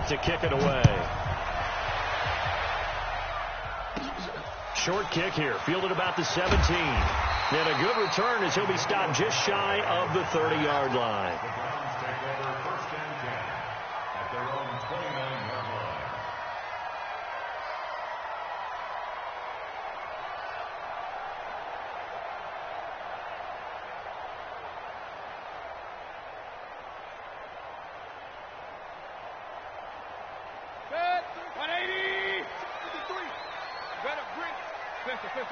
out to kick it away. Short kick here, fielded about the 17. And a good return as he'll be stopped just shy of the 30-yard line.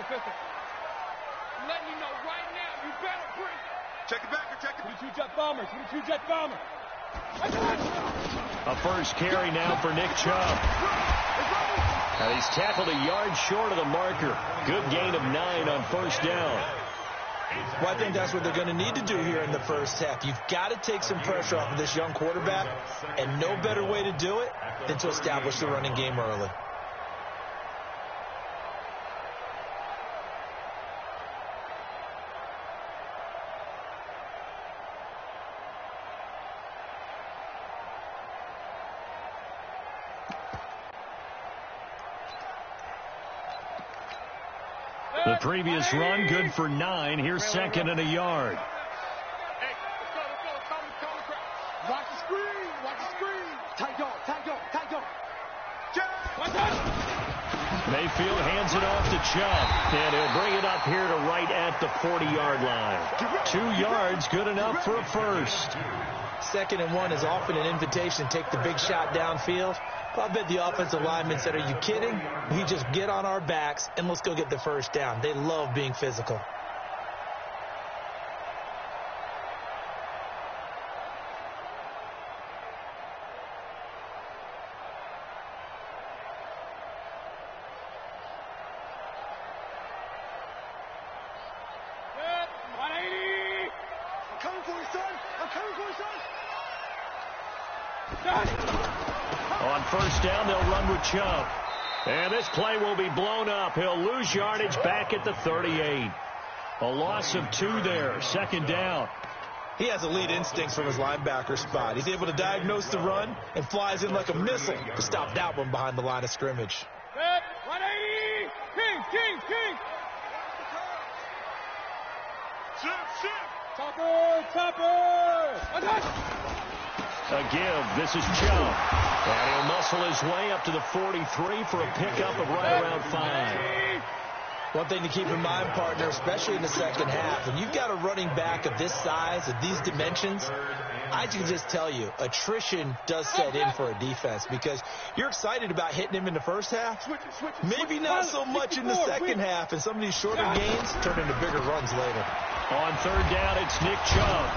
Pistol. I'm letting you know right now, you better bring it. Check it back, check it. 22 jet bombers, 22 jet bomber. A first carry now for Nick Chubb. And he's tackled a yard short of the marker. Good gain of 9 on first down. Well, I think that's what they're going to need to do here in the first half. You've got to take some pressure off of this young quarterback, and no better way to do it than to establish the running game early. The previous run, good for 9. Here's second and a yard. Hey, let's go. Watch the screen, watch the screen. Tight dog. Mayfield hands it off to Chubb, and he'll bring it up here to right at the 40-yard line. 2 yards, good enough for a first. 2nd and 1 is often an invitation to take the big shot downfield. I bet the offensive linemen said, are you kidding? We just get on our backs and let's go get the first down. They love being physical. On first down, they'll run with Chubb. And this play will be blown up. He'll lose yardage back at the 38. A loss of 2 there. 2nd down. He has elite instincts from his linebacker spot. He's able to diagnose the run and flies in like a missile to stop that one behind the line of scrimmage. 180. King. Topper. A give. This is Chubb. And he'll muscle his way up to the 43 for a pickup of right around 5. One thing to keep in mind, partner, especially in the second half, when you've got a running back of this size, of these dimensions, I can just tell you, attrition does set in for a defense because you're excited about hitting him in the first half. Maybe not so much in the second half, and some of these shorter gains turn into bigger runs later. On 3rd down, it's Nick Chubb.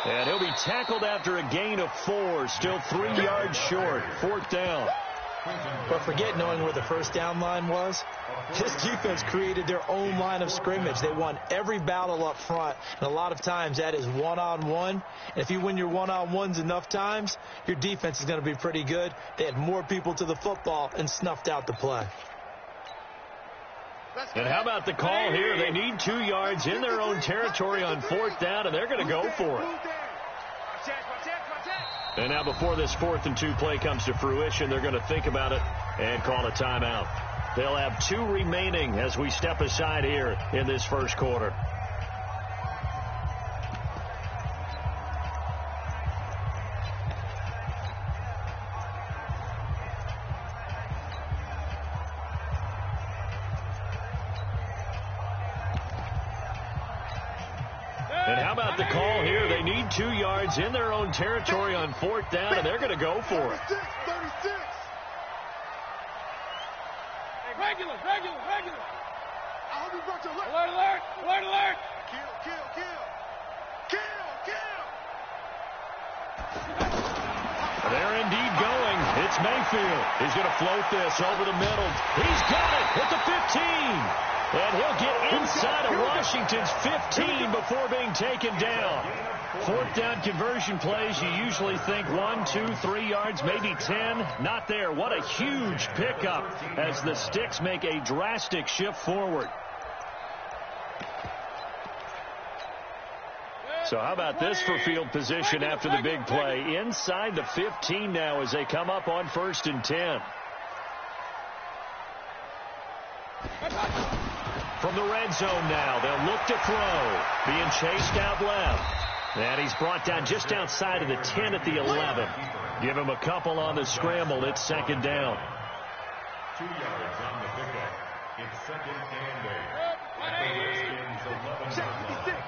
And he'll be tackled after a gain of 4, still 3 yards short. 4th down. But forget knowing where the first down line was. This defense created their own line of scrimmage. They won every battle up front, and a lot of times that is one-on-one. And if you win your one-on-ones enough times, your defense is going to be pretty good. They had more people to the football and snuffed out the play. And how about the call here? They need 2 yards in their own territory on 4th down, and they're going to go for it. And now before this 4th and 2 play comes to fruition, they're going to think about it and call a timeout. They'll have 2 remaining as we step aside here in this first quarter. And how about the call here? They need 2 yards in their own territory on 4th down, and they're going to go for it. 36. Regular. I hope you brought your Alert. Kill. They're indeed going. It's Mayfield. He's going to float this over the middle. He's got it at the 15. And he'll get inside of Washington's 15 before being taken down. 4th down conversion plays, you usually think 1, 2, 3 yards, maybe 10. Not there. What a huge pickup as the Sticks make a drastic shift forward. So how about this for field position after the big play? Inside the 15 now as they come up on 1st and 10. From the red zone now, they'll look to throw. Being chased out left. And he's brought down just outside of the 10 at the 11. Give him a couple on the scramble. It's 2nd down. 2 yards on the pickup. It's 2nd and 8. At the Redskins 11-yard line.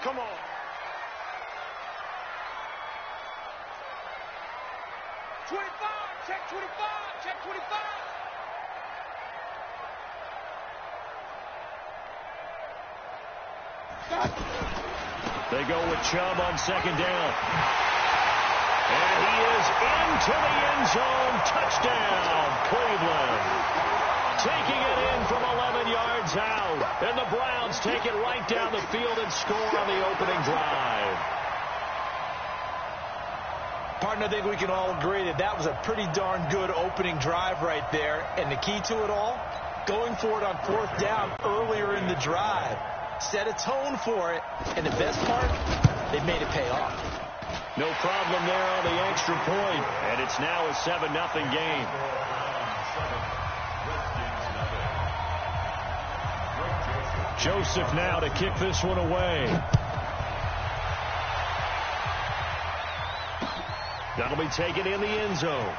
Come on. Check 25. Check 25. They go with Chubb on 2nd down. And he is into the end zone. Touchdown, Cleveland. Taking it in from 11 yards out. And the Browns take it right down the field and score on the opening drive. Partner, I think we can all agree that that was a pretty darn good opening drive right there. And the key to it all, going for it on 4th down earlier in the drive. Set a tone for it. And the best part, they made it pay off. No problem there on the extra point. And it's now a 7-0 game. Joseph now to kick this one away. That'll be taken in the end zone.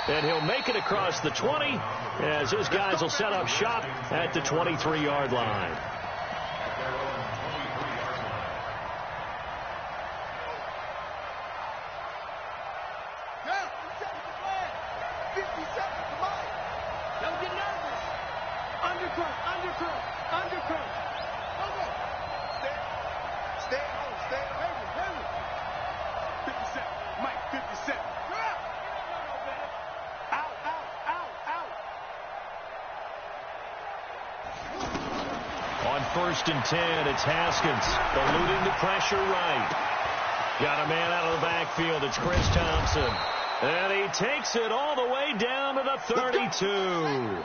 And he'll make it across the 20 as his guys will set up shop at the 23-yard line. On 1st and 10, it's Haskins eluding the pressure right. Got a man out of the backfield. It's Chris Thompson. And he takes it all the way down to the 32.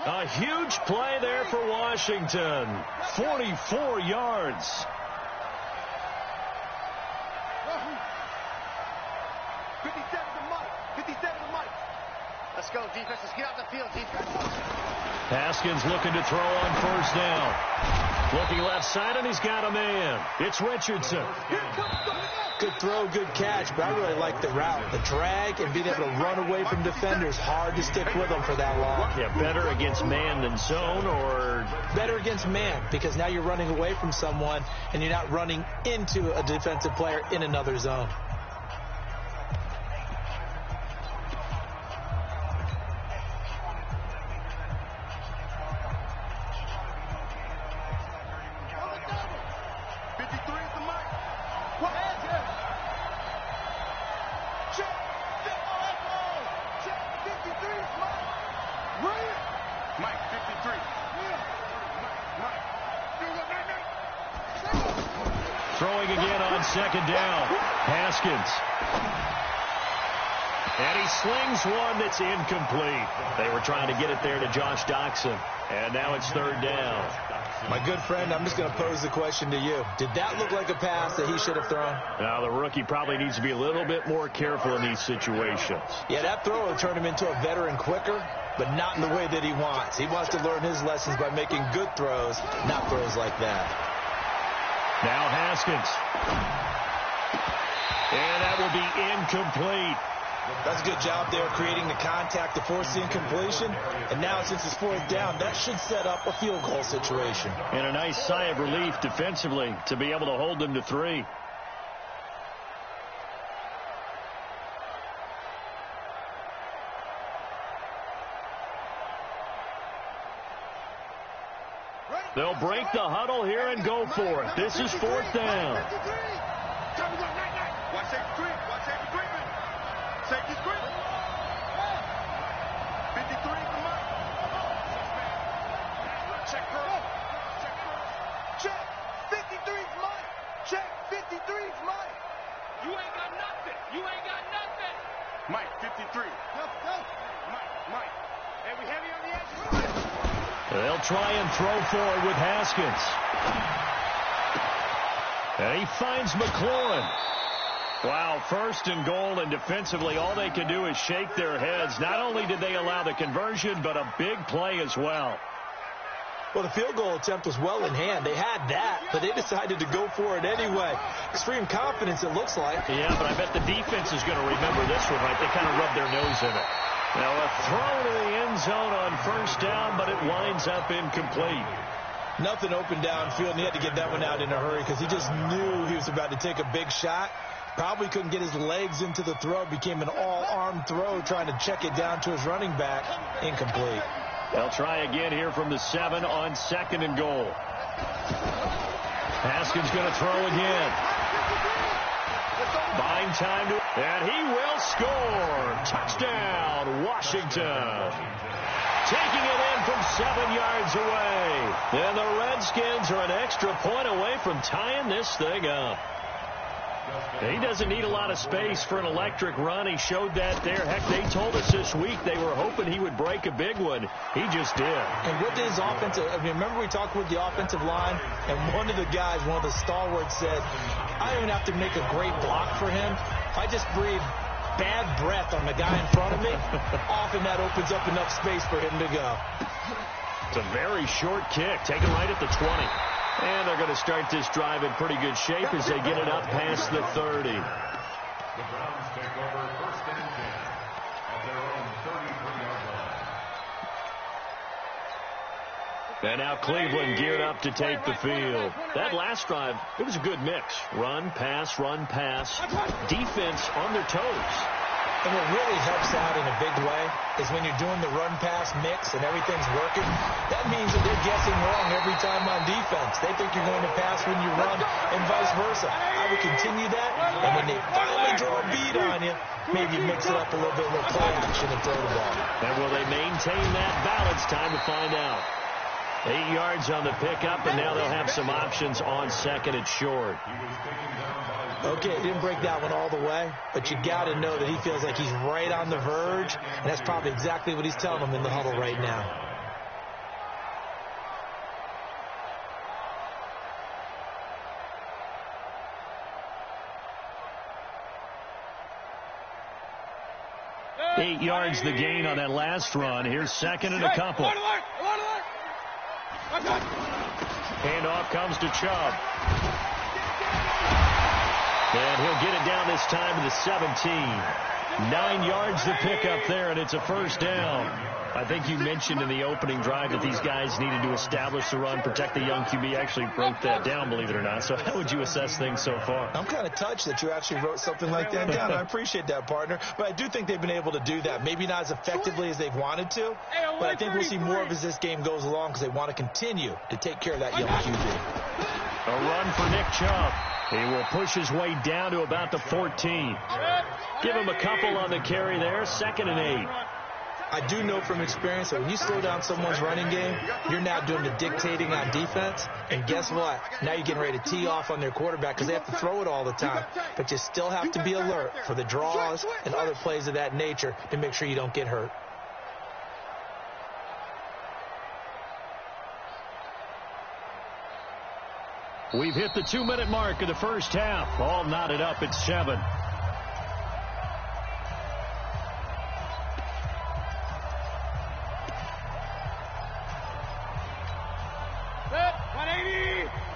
A huge play there for Washington. 44 yards. 57 to Mike. 57 to Mike. Let's go, defense. Let's get out the field, defense. Haskins looking to throw on 1st down. Looking left side, and he's got a man. It's Richardson. Good throw, good catch, but I really like the route. The drag and being able to run away from defenders, hard to stick with them for that long. Yeah, better against man than zone, or? Better against man, because now you're running away from someone, and you're not running into a defensive player in another zone. Throwing again on 2nd down. Haskins. And he slings one that's incomplete. They were trying to get it there to Josh Doctson. And now it's 3rd down. My good friend, I'm just going to pose the question to you. Did that look like a pass that he should have thrown? Now, the rookie probably needs to be a little bit more careful in these situations. Yeah, that throw will turn him into a veteran quicker, but not in the way that he wants. He wants to learn his lessons by making good throws, not throws like that. Now Haskins. And that will be incomplete. That's a good job there creating the contact to force the incompletion. And now since it's 4th down, that should set up a field goal situation. And a nice sigh of relief defensively to be able to hold them to 3. They'll break the huddle here and go for it. This is 4th down. Watch safety screen. Watch safety screen. Safety screen. 53 for Mike. Check her. Check. 53 for Mike. Check. 53 for Mike. You ain't got nothing. You ain't got nothing. Mike, 53. Go. Mike. Hey, we heavy on the edge. They'll try and throw forward with Haskins. And he finds McLaurin. Wow, 1st and goal, and defensively all they can do is shake their heads. Not only did they allow the conversion, but a big play as well. Well, the field goal attempt was well in hand. They had that, but they decided to go for it anyway. Extreme confidence, it looks like. Yeah, but I bet the defense is going to remember this one, right? They kind of rubbed their nose in it. Now a throw to the end zone on 1st down, but it winds up incomplete. Nothing open downfield, and he had to get that one out in a hurry because he just knew he was about to take a big shot. Probably couldn't get his legs into the throw. Became an all-arm throw trying to check it down to his running back. Incomplete. They'll try again here from the 7 on 2nd and goal. Haskins going to throw again. Buying time to... And he will score. Touchdown, Washington. Taking it in from 7 yards away. And the Redskins are an extra point away from tying this thing up. He doesn't need a lot of space for an electric run. He showed that there. Heck, they told us this week they were hoping he would break a big one. He just did. And what did his offensive... I mean, remember we talked with the offensive line, and one of the guys, one of the stalwarts said, I don't even have to make a great block for him. If I just breathe bad breath on the guy in front of me, often that opens up enough space for him to go. It's a very short kick, taken right at the 20. And they're going to start this drive in pretty good shape as they get it up past the 30. The Browns take over 1st and 10 at their own 33-yard line. And now Cleveland geared up to take the field. That last drive, it was a good mix. Run, pass, defense on their toes. And what really helps out in a big way is when you're doing the run-pass mix and everything's working, that means that they're guessing wrong every time on defense. They think you're going to pass when you run and vice versa. I would continue that, and when they finally draw a bead on you, maybe mix it up a little bit with play action and throw the ball. And will they maintain that balance? Time to find out. 8 yards on the pickup, and now they'll have some options on 2nd and short. Okay, he didn't break that one all the way, but you got to know that he feels like he's right on the verge, and that's probably exactly what he's telling them in the huddle right now. Eight yards the gain on that last run. Here's 2nd and a couple. Handoff comes to Chubb. And he'll get it down this time to the 17. 9 yards to pick up there, and it's a 1st down. I think you mentioned in the opening drive that these guys needed to establish the run, protect the young QB. Actually wrote that down, believe it or not. So how would you assess things so far? I'm kind of touched that you actually wrote something like that down. I appreciate that, partner. But I do think they've been able to do that. Maybe not as effectively as they've wanted to, but I think we'll see more of as this game goes along because they want to continue to take care of that young QB. A run for Nick Chubb. He will push his way down to about the 14. Give him a couple on the carry there. 2nd and 8. I do know from experience that when you slow down someone's running game, you're now doing the dictating on defense. And guess what? Now you're getting ready to tee off on their quarterback because they have to throw it all the time. But you still have to be alert for the draws and other plays of that nature to make sure you don't get hurt. We've hit the 2-minute mark of the first half. All knotted up at 7.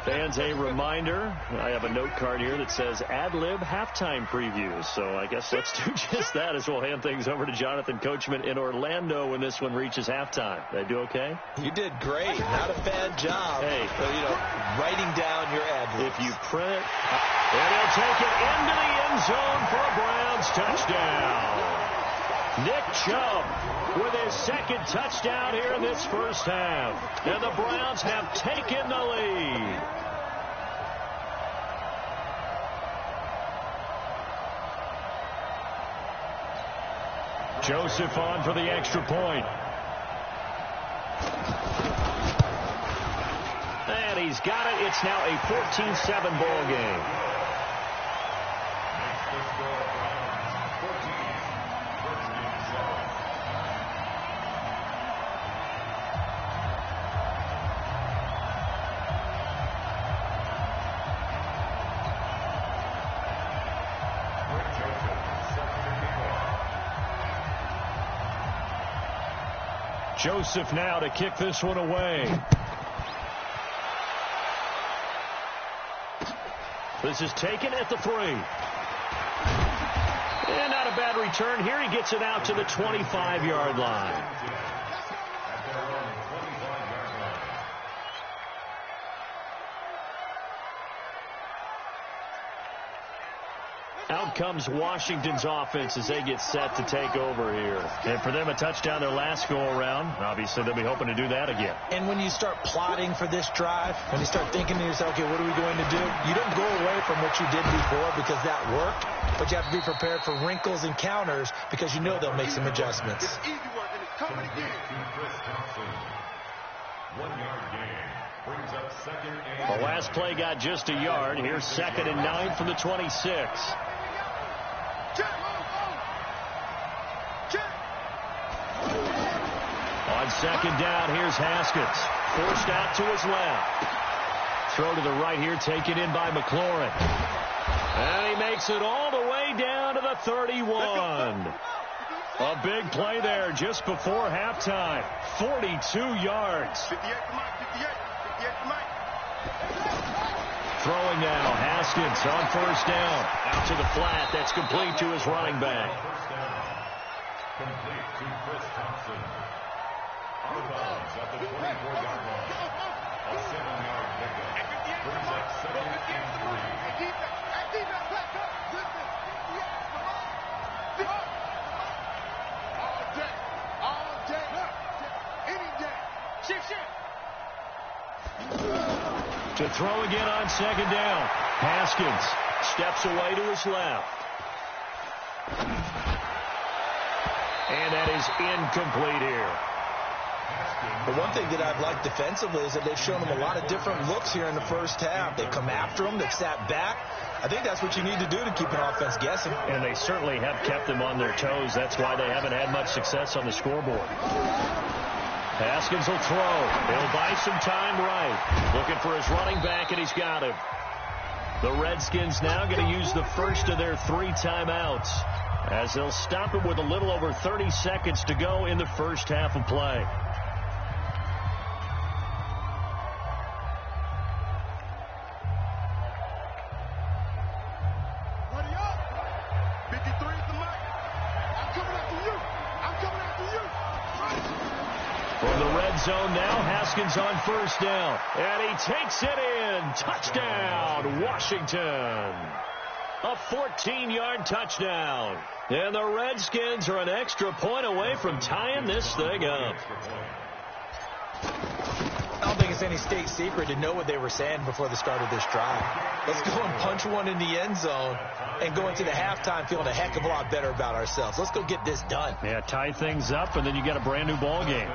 Fans, a reminder, I have a note card here that says ad-lib halftime previews. So I guess let's do just that as we'll hand things over to Jonathan Coachman in Orlando when this one reaches halftime. Did I do okay? You did great. Not a bad job. Hey. But, writing down your ad-libs. If you print it, and he'll take it into the end zone for a Browns touchdown. Nick Chubb with his 2nd touchdown here in this first half. And the Browns have taken the lead. Joseph on for the extra point. And he's got it. It's now a 14-7 ball game. Joseph now to kick this one away. This is taken at the 3. And not a bad return here. He gets it out to the 25-yard line. Out comes Washington's offense as they get set to take over here. And for them, a touchdown their last go-around. Obviously, they'll be hoping to do that again. And when you start plotting for this drive, when you start thinking to yourself, okay, what are we going to do? You don't go away from what you did before because that worked, but you have to be prepared for wrinkles and counters because you know they'll make some adjustments. It's easy work, and it's coming again. 1-yard gain. Brings up second and the last play got just a yard. Here's 2nd and 9 from the 26. On 2nd down, here's Haskins. Forced out to his left. Throw to the right here, taken in by McLaurin. And he makes it all the way down to the 31. A big play there just before halftime. 42 yards. 58 for Mike, 58 for Mike. Throwing now, Haskins on 1st down. Out to the flat, that's complete to his running back. first down. Complete to Chris Thompson. Out of bounds at the 24-yard line. A 7-yard pickup. Brings up 2nd and 3. To throw again on 2nd down. Haskins steps away to his left. And that is incomplete here. The one thing that I've liked defensively is that they've shown him a lot of different looks here in the first half. They've come after him. They've sat back. I think that's what you need to do to keep an offense guessing. And they certainly have kept them on their toes. That's why they haven't had much success on the scoreboard. Haskins will throw. He'll buy some time right. Looking for his running back, and he's got him. The Redskins now going to use the first of their 3 timeouts as they'll stop it with a little over 30 seconds to go in the first half of play. Buddy up. 53 is the mic. I'm coming after you. I'm coming after you. From the red zone now, Haskins on 1st down. And he takes it in. Touchdown, Washington. A 14-yard touchdown. And the Redskins are an extra point away from tying this thing up. I don't think it's any state secret to know what they were saying before the start of this drive. Let's go and punch one in the end zone and go into the halftime feeling a heck of a lot better about ourselves. Let's go get this done. Yeah, tie things up, and then you get a brand-new ball game.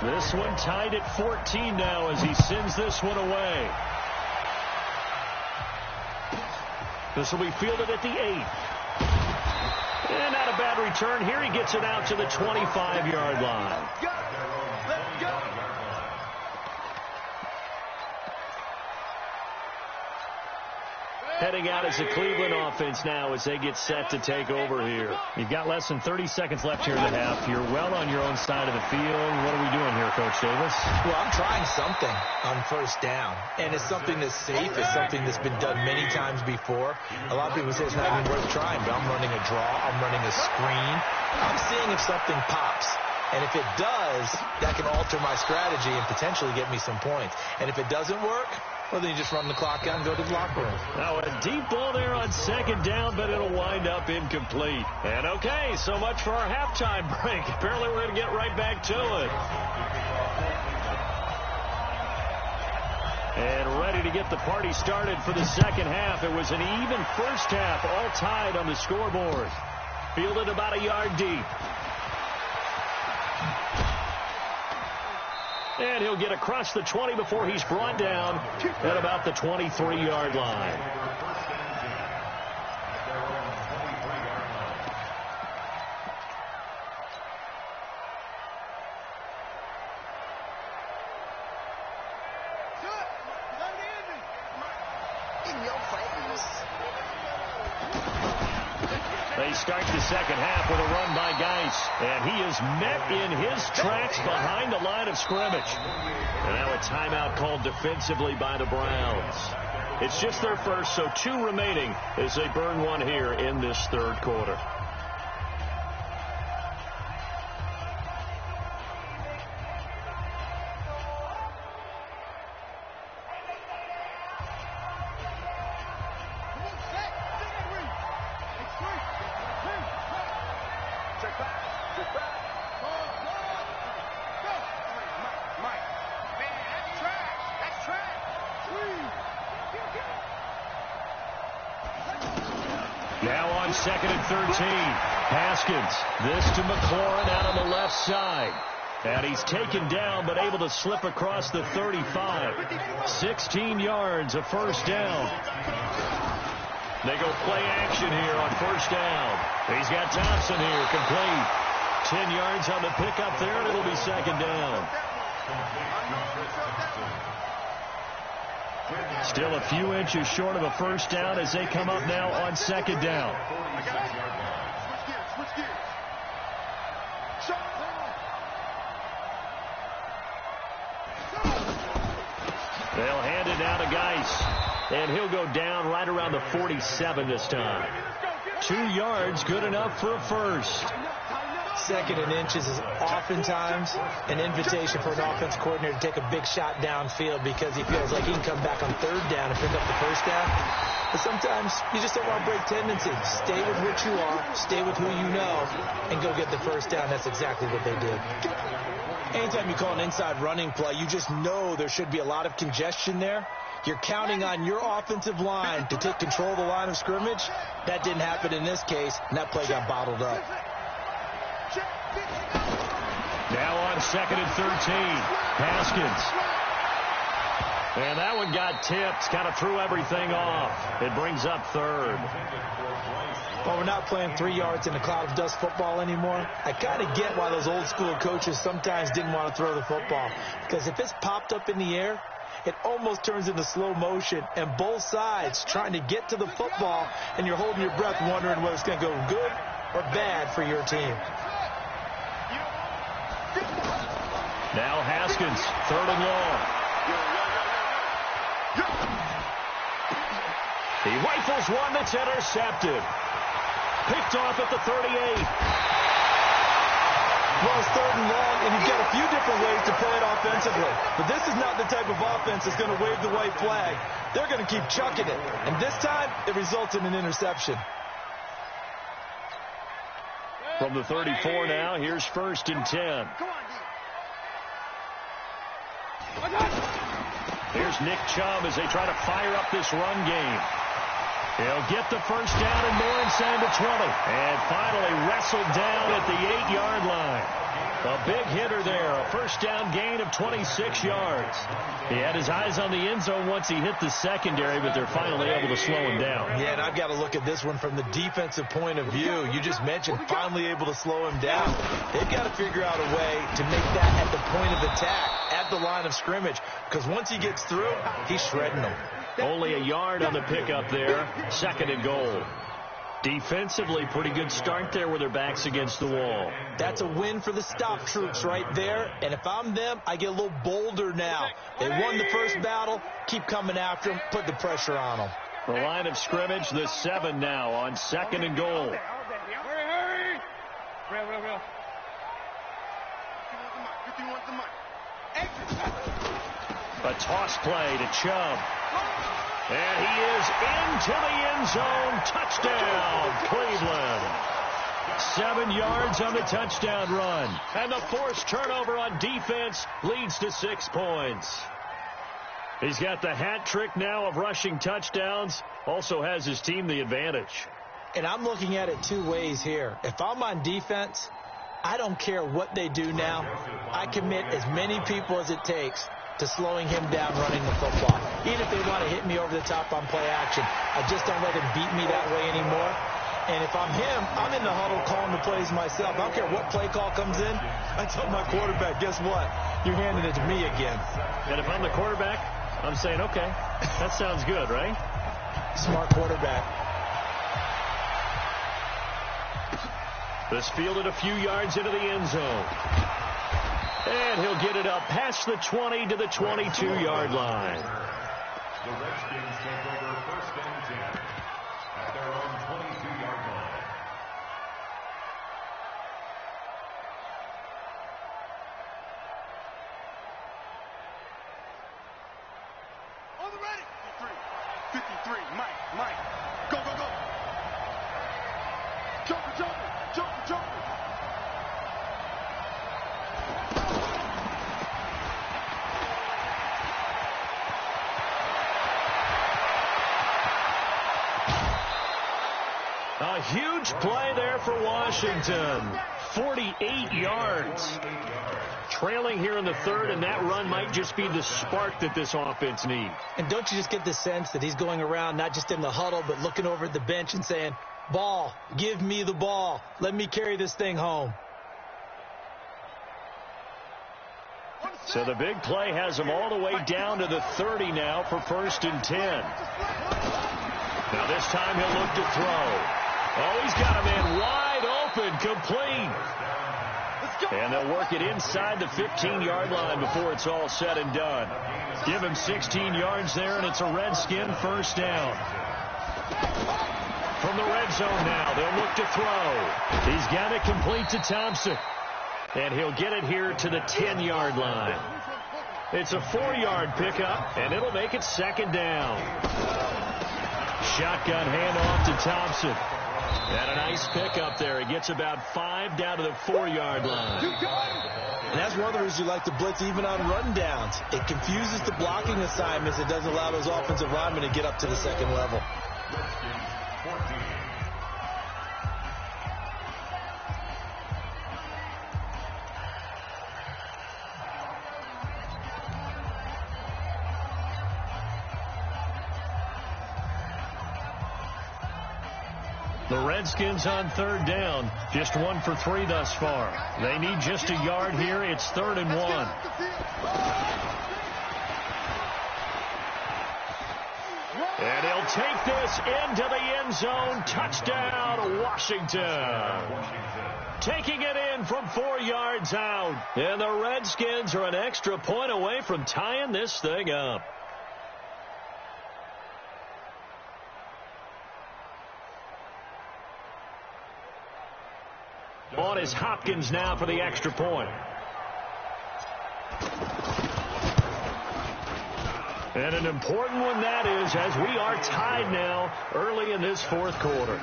This one tied at 14 now as he sends this one away. This will be fielded at the 8th. And not a bad return here. He gets it out to the 25-yard line. Let's go. Heading out as a Cleveland offense now as they get set to take over here. You've got less than 30 seconds left here in the half. You're well on your own side of the field. What are we doing here, Coach Davis? Well, I'm trying something on 1st down, and it's something that's safe. It's something that's been done many times before. A lot of people say it's not even worth trying, but I'm running a draw. I'm running a screen. I'm seeing if something pops. And if it does, that can alter my strategy and potentially get me some points. And if it doesn't work, well, then you just run the clock out and go to the locker room. Now a deep ball there on 2nd down, but it'll wind up incomplete. And okay, so much for our halftime break. Apparently we're going to get right back to it. And ready to get the party started for the second half. It was an even first half, all tied on the scoreboard. Fielded about a yard deep. And he'll get across the 20 before he's brought down at about the 23-yard line. In your face. They start the second half with a run by Geis, and he is met in his tracks behind the line of scrimmage. And now a timeout called defensively by the Browns. It's just their first, so 2 remaining as they burn one here in this third quarter. Now on 2nd and 13. Haskins. This to McLaurin out on the left side. And he's taken down but able to slip across the 35. 16 yards, a first down. They go play action here on first down. He's got Thompson here, complete. 10 yards on the pickup there, and it'll be second down. Still a few inches short of a first down as they come up now on second down. They'll hand it down to Geis, and he'll go down right around the 47 this time. 2 yards, good enough for a first. 2nd and inches is oftentimes an invitation for an offense coordinator to take a big shot downfield because he feels like he can come back on 3rd down and pick up the first down. But sometimes you just don't want to break tendencies. Stay with what you are, stay with who you know, and go get the first down. That's exactly what they did. Anytime you call an inside running play, you just know there should be a lot of congestion there. You're counting on your offensive line to take control of the line of scrimmage. That didn't happen in this case, and that play got bottled up. Now on 2nd and 13. Haskins. And that one got tipped. Kind of threw everything off. It brings up 3rd. Well, we're not playing 3 yards in a cloud of dust football anymore. I kind of get why those old school coaches sometimes didn't want to throw the football. Because if it's popped up in the air, it almost turns into slow motion. And both sides trying to get to the football, and you're holding your breath wondering whether it's going to go good or bad for your team. Now Haskins, 3rd and long. He rifles one that's intercepted. Picked off at the 38. Well, it's 3rd and long, and you've got a few different ways to play it offensively. But this is not the type of offense that's going to wave the white flag. They're going to keep chucking it. And this time, it results in an interception. From the 34 now, here's 1st and 10. Here's Nick Chubb as they try to fire up this run game. He'll get the first down and more inside the 20. And finally wrestled down at the 8-yard line. A big hitter there. A first down gain of 26 yards. He had his eyes on the end zone once he hit the secondary, but they're finally able to slow him down. Yeah, and I've got to look at this one from the defensive point of view. You just mentioned finally able to slow him down. They've got to figure out a way to make that at the point of attack, at the line of scrimmage, because once he gets through, he's shredding them. Only a yard on the pickup there. 2nd and goal. Defensively, pretty good start there with their backs against the wall. That's a win for the stop troops right there. And if I'm them, I get a little bolder now. They won the first battle. Keep coming after them. Put the pressure on them. The line of scrimmage, the 7 now on 2nd and goal. Hurry! Real. A toss play to Chubb. And he is into the end zone. Touchdown, Cleveland. 7 yards on the touchdown run. And the forced turnover on defense leads to 6 points. He's got the hat trick now of rushing touchdowns. Also has his team the advantage. And I'm looking at it 2 ways here. If I'm on defense, I don't care what they do now. I commit as many people as it takes to slowing him down running the football. Even if they want to hit me over the top on play action, I just don't let him beat me that way anymore. And if I'm him, I'm in the huddle calling the plays myself. I don't care what play call comes in. I tell my quarterback, guess what? You're handing it to me again. And if I'm the quarterback, I'm saying, okay, that sounds good, right? Smart quarterback. This fielded a few yards into the end zone. And he'll get it up past the 20 to the 22-yard line. The Redskins take over 1st and 10 at their own 22-yard line. On the ready. 53, Mike. Go. Jumper. A huge play there for Washington. 48 yards. Trailing here in the third, and that run might just be the spark that this offense needs. And don't you just get the sense that he's going around not just in the huddle, but looking over at the bench and saying, ball, give me the ball. Let me carry this thing home. So the big play has him all the way down to the 30 now for 1st and 10. Now this time he'll look to throw. Oh, he's got a man wide open, complete. And they'll work it inside the 15-yard line before it's all said and done. Give him 16 yards there, and it's a Redskin 1st down. From the red zone now, they'll look to throw. He's got it complete to Thompson. And he'll get it here to the 10-yard line. It's a 4-yard pickup, and it'll make it 2nd down. Shotgun handoff to Thompson. And a nice pickup there. He gets about 5 down to the 4-yard line. And that's one of the reasons you like to blitz even on run downs. It confuses the blocking assignments. It doesn't allow those offensive linemen to get up to the 2nd level. The Redskins on 3rd down. Just 1 for 3 thus far. They need just a yard here. It's 3rd and 1. And he'll take this into the end zone. Touchdown, Washington. Taking it in from 4 yards out. And the Redskins are an extra point away from tying this thing up. On is Hopkins now for the extra point. And an important one that is, as we are tied now early in this 4th quarter.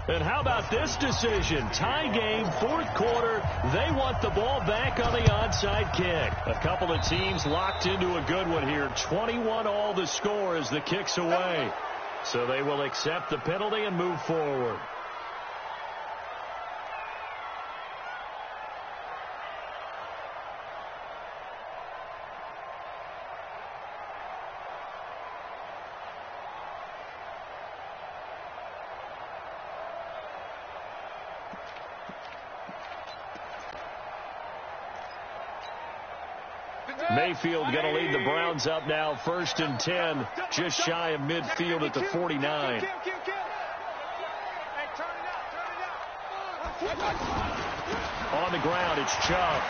And how about this decision? Tie game, 4th quarter. They want the ball back on the onside kick. A couple of teams locked into a good one here. 21 all the score as the kick's away. So they will accept the penalty and move forward. Mayfield going to lead the Browns up now, 1st and 10, just shy of midfield at the 49. On the ground, it's Chubb.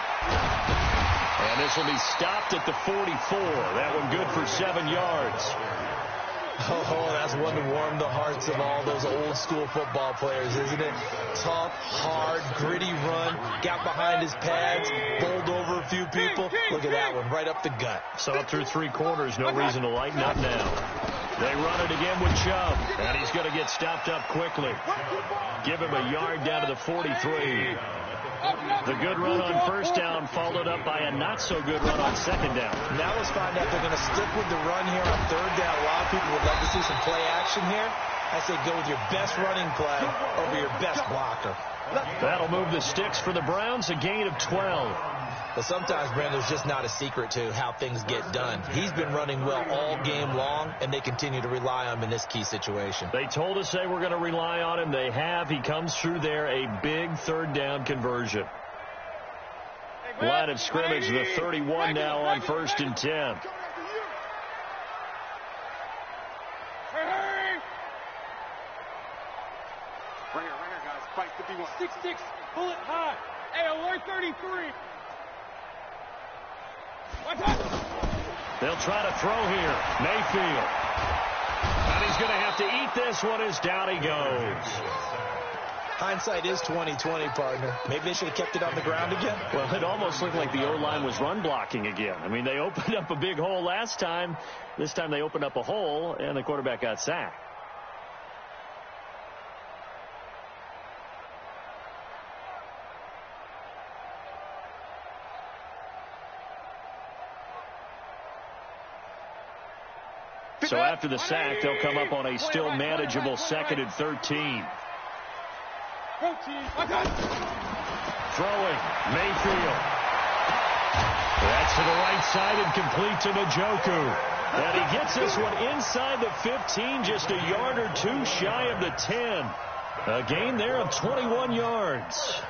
And this will be stopped at the 44. That one good for 7 yards. Oh, that's one to warm the hearts of all those old school football players, isn't it? Tough, hard, gritty run, got behind his pads, bowled over a few people. Look at that one, right up the gut. So up through 3 quarters, no reason to lighten up now. They run it again with Chubb, and he's going to get stopped up quickly. Give him a yard down to the 43. The good run on 1st down followed up by a not-so-good run on 2nd down. Now let's find out if they're going to stick with the run here on 3rd down. A lot of people would love to see some play action here. I say go with your best running play over your best blocker. That'll move the sticks for the Browns, a gain of 12. But sometimes, Brandon, there's just not a secret to how things get done. He's been running well all game long, and they continue to rely on him in this key situation. They told us they were going to rely on him. They have. He comes through there, a big third down conversion. Line of scrimmage, the 31 now on 1st and 10. Right here, guys. Fight 51. 6-6, bullet high. Hey, alert 33. They'll try to throw here. Mayfield. And he's going to have to eat this one as down he goes. Hindsight is 20/20, partner. Maybe they should have kept it on the ground again. Well, it almost looked like the O-line was run blocking again. I mean, they opened up a big hole last time. This time they opened up a hole, and the quarterback got sacked. So after the sack, they'll come up on a still manageable 2nd and 13. Throwing, Mayfield. That's to the right side and complete to Njoku. And he gets this one inside the 15, just a yard or two shy of the 10. A gain there of 21 yards.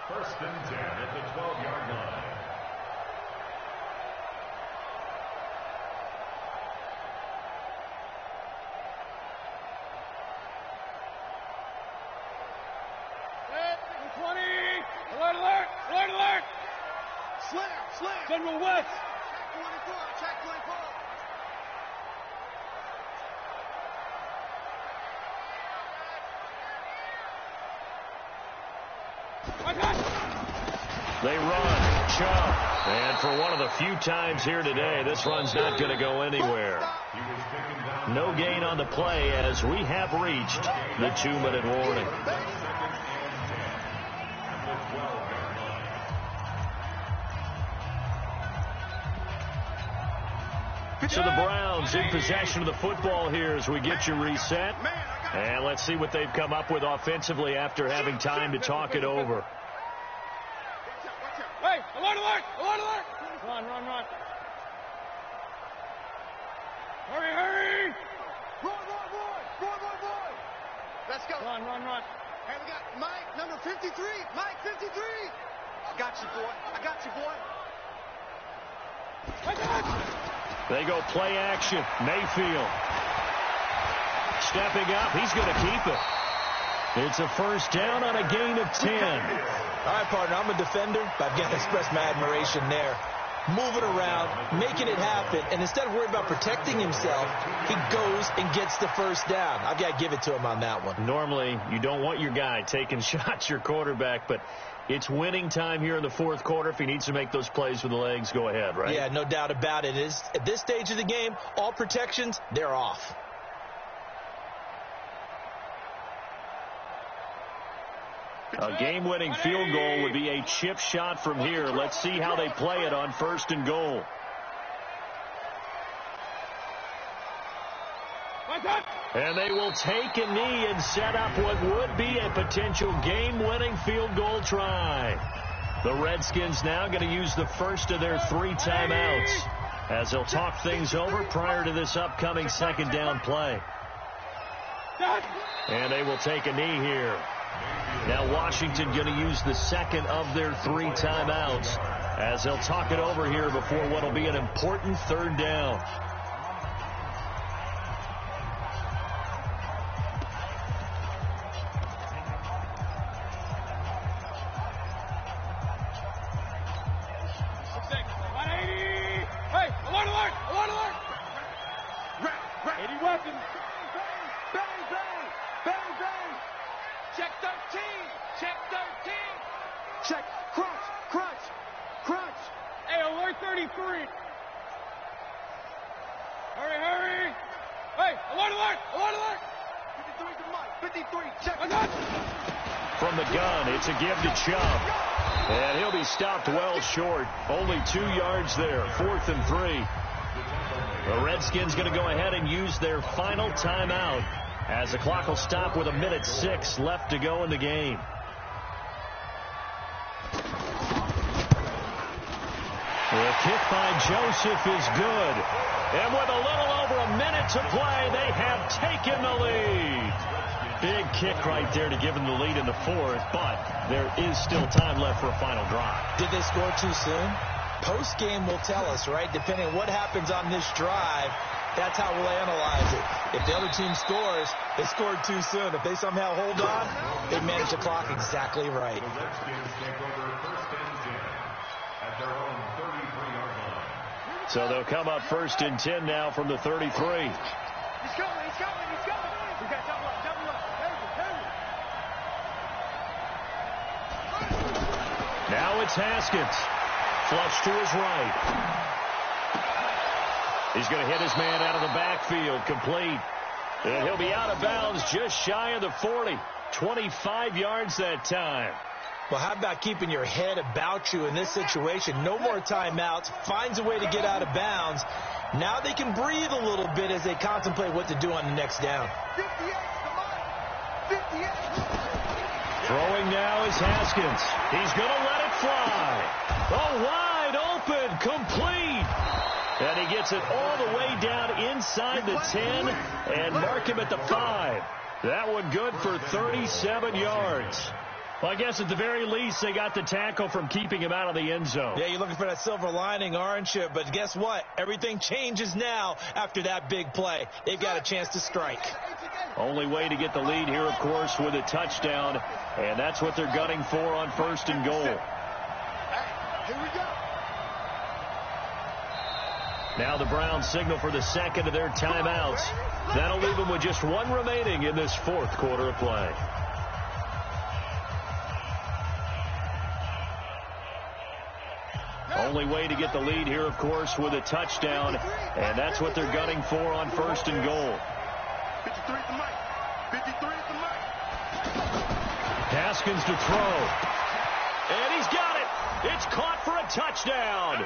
1st and 10 at the 12-yard line. General West. Check 24. They run, Chubb. And for one of the few times here today, this run's not going to go anywhere. No gain on the play as we have reached the 2-minute warning. So the Browns in possession of the football here as we get you reset. And let's see what they've come up with offensively after having time to talk it over. Hey, alert, alert, alert, alert. Run. Hurry. Roy. Let's go. Run. Hey, we got Mike, number 53. Mike, 53. I got you, boy. They go play action. Mayfield. Stepping up. He's going to keep it. It's a 1st down on a gain of 10. All right, partner, I'm a defender, but I've got to express my admiration there. Moving around, making it happen, and instead of worrying about protecting himself, he goes and gets the 1st down. I've got to give it to him on that one. Normally, you don't want your guy taking shots, your quarterback, but it's winning time here in the 4th quarter. If he needs to make those plays with the legs, go ahead, right? Yeah, no doubt about it. At this stage of the game, all protections, they're off. A game-winning field goal would be a chip shot from here. Let's see how they play it on 1st and goal. And they will take a knee and set up what would be a potential game-winning field goal try. The Redskins now going to use the first of their 3 timeouts as they'll talk things over prior to this upcoming 2nd down play. And they will take a knee here. Now Washington going to use the 2nd of their 3 timeouts as they'll talk it over here before what will be an important 3rd down. From the gun, it's a give to Chubb. And he'll be stopped well short. Only 2 yards there. 4th and 3. The Redskins going to go ahead and use their final timeout as the clock will stop with 1:06 left to go in the game. The kick by Joseph is good. And with a little over a minute to play, they have taken the lead. Big kick right there to give them the lead in the fourth, but there is still time left for a final drive. Did they score too soon? Post-game will tell us, right? Depending on what happens on this drive, that's how we'll analyze it. If the other team scores, they scored too soon. If they somehow hold on, they manage the clock exactly right. The Redskins take over first and 10 at their own 33-yard line. So they'll come up first and 10 now from the 33. He's coming, he's coming, he's coming. We got double up, double up. Now it's Haskins. Flush to his right. He's going to hit his man out of the backfield. Complete. And he'll be out of bounds just shy of the 40. 25 yards that time. Well, how about keeping your head about you in this situation? No more timeouts. Finds a way to get out of bounds. Now they can breathe a little bit as they contemplate what to do on the next down. 58. Throwing now is Haskins. He's going to let it fly. Oh, wide open, complete. And he gets it all the way down inside the 10 and mark him at the 5. That one good for 37 yards. Well, I guess at the very least, they got the tackle from keeping him out of the end zone. Yeah, you're looking for that silver lining, aren't you? But guess what? Everything changes now after that big play. They've got a chance to strike. Only way to get the lead here, of course, with a touchdown. And that's what they're gunning for on first and goal. Here we go. Now the Browns signal for the second of their timeouts. That'll leave them with just one remaining in this fourth quarter of play. Only way to get the lead here, of course, with a touchdown. And that's what they're gunning for on first and goal. 53 at the mic. 53 at the mic. Haskins to throw. And he's got it. It's caught for a touchdown.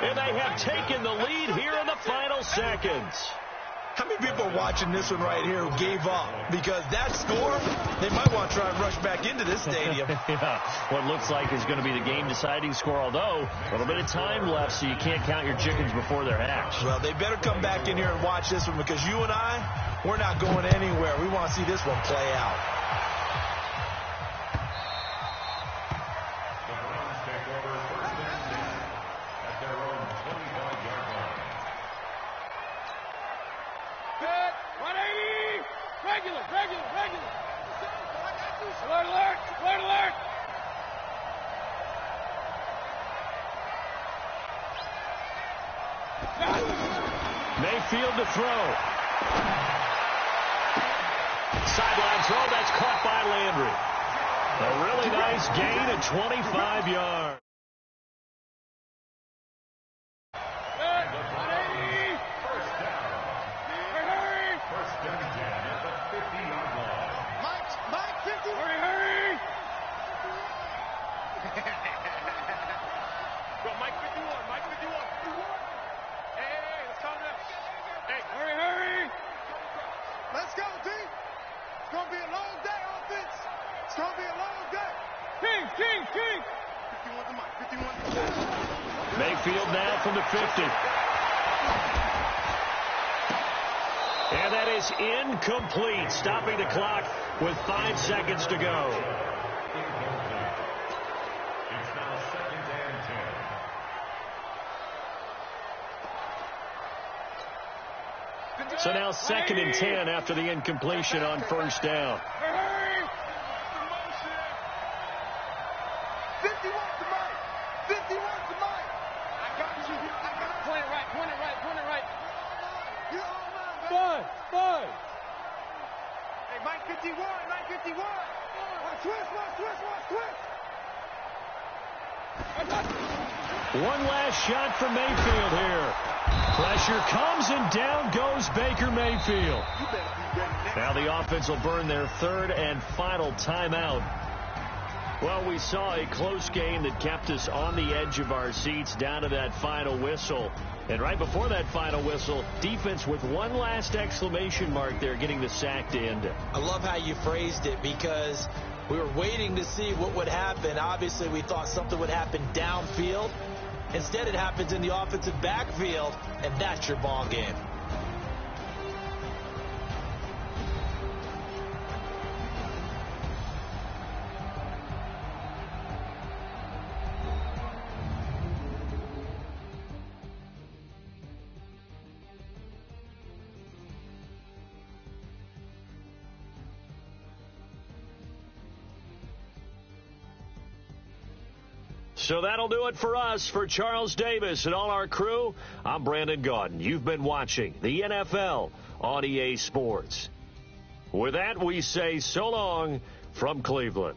And they have taken the lead here in the final seconds. How many people are watching this one right here who gave up? Because that score, they might want to try and rush back into this stadium. Yeah, what looks like is going to be the game-deciding score, although a little bit of time left, so you can't count your chickens before they're hatched. Well, they better come back in here and watch this one, because you and I, we're not going anywhere. We want to see this one play out. The Browns take over first and 10 at their own 25-yard line. Good. 180. Regular. Alert. Mayfield to throw. Sideline throw, that's caught by Landry. A really nice gain at 25 yards. Let's go, team. It's going to be a long day, offense. It's going to be a long day. King. 51 to Mike. 51 to Mike. Mayfield now from the 50. And that is incomplete, stopping the clock with 5 seconds to go. It's now second and 10. So now second and 10 after the incompletion on first down. 51 to Mike. 51 to Mike. I got you. Point it right. You're all mine, baby. Hey, Mike 51. Watch twist. One last shot from Mayfield here. Pressure comes and down goes Baker Mayfield. Now the offense will burn their third and final timeout. Well, we saw a close game that kept us on the edge of our seats down to that final whistle. And right before that final whistle, defense with one last exclamation mark there, getting the sack to end it. I love how you phrased it, because we were waiting to see what would happen. Obviously, we thought something would happen downfield. Instead, it happens in the offensive backfield, and that's your ball game. So that'll do it for us. For Charles Davis and all our crew, I'm Brandon Gaudin. You've been watching the NFL on EA Sports. With that, we say so long from Cleveland.